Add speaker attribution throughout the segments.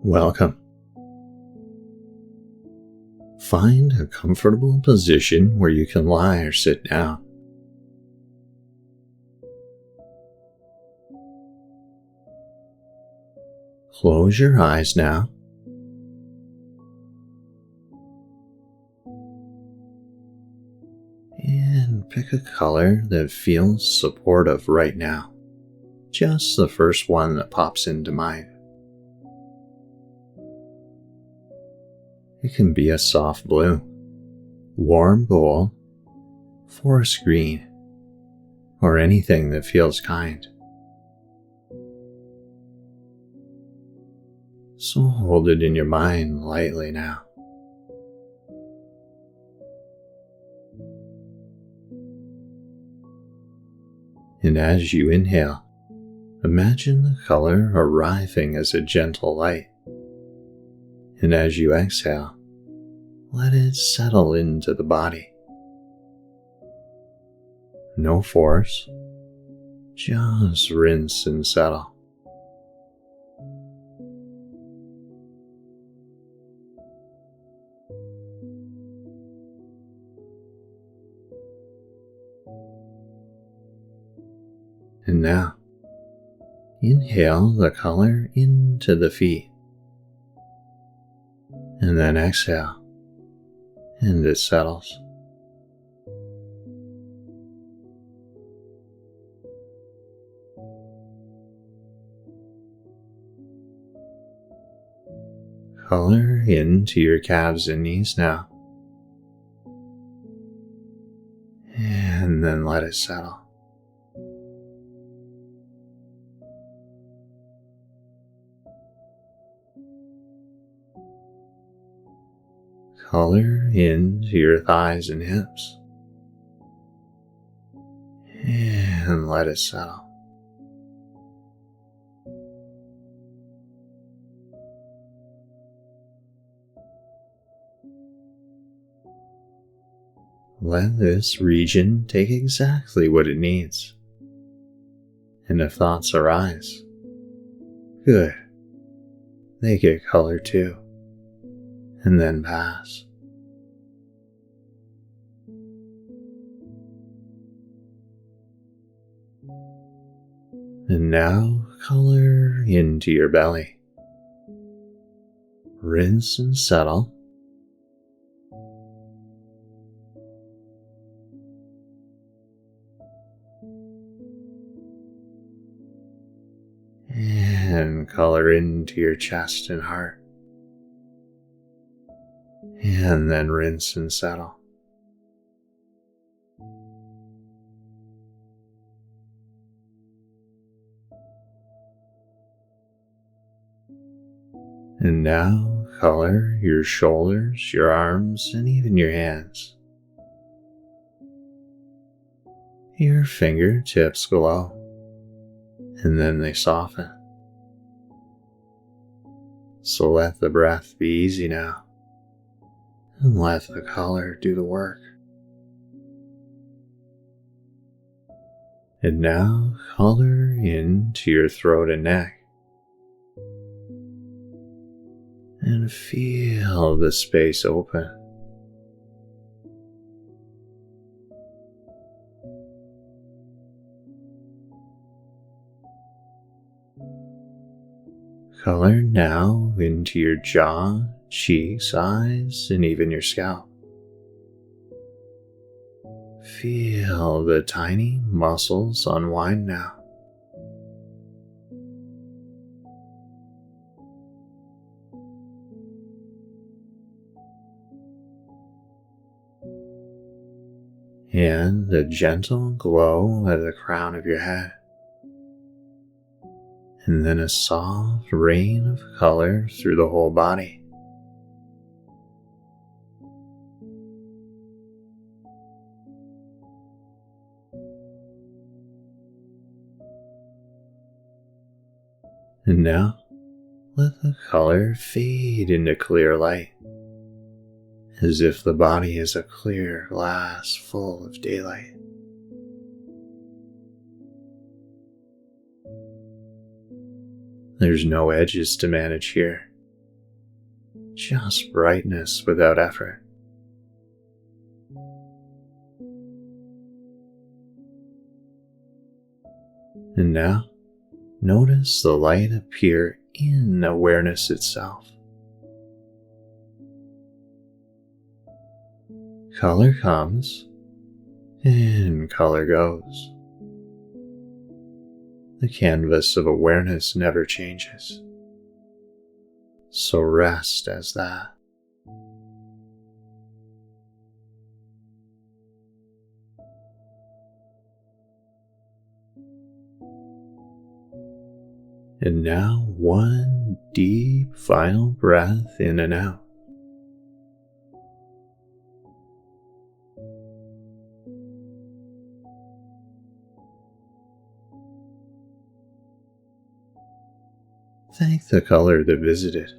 Speaker 1: Welcome. Find a comfortable position where you can lie or sit down. Close your eyes now and pick a color that feels supportive right now. Just the first one that pops into mind. It can be a soft blue, warm gold, forest green, or anything that feels kind. So hold it in your mind lightly now. And as you inhale, imagine the color arriving as a gentle light. And as you exhale, let it settle into the body. No force, just rinse and settle. And now, inhale the color into the feet. And then exhale, and it settles. Color into your calves and knees now. And then let it settle. Color into your thighs and hips. And let it settle. Let this region take exactly what it needs. And if thoughts arise, good. They get color too. And then pass. And now color into your belly. Rinse and settle. And color into your chest and heart. And then rinse and settle. And now color your shoulders, your arms, and even your hands. Your fingertips glow, and then they soften. So let the breath be easy now. And let the color do the work. And now color into your throat and neck. And feel the space open. Color now into your jaw, cheeks, eyes, and even your scalp. Feel the tiny muscles unwind now. And a gentle glow at the crown of your head. And then a soft rain of color through the whole body. And now, let the color fade into clear light, as if the body is a clear glass full of daylight. There's no edges to manage here, just brightness without effort. And now, notice the light appear in awareness itself. Color comes and color goes. The canvas of awareness never changes. So rest as that. And now one deep final breath in and out. Thank the color that visited.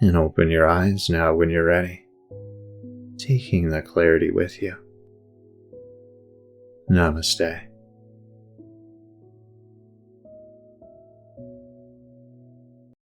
Speaker 1: And open your eyes now when you're ready, taking the clarity with you. Namaste.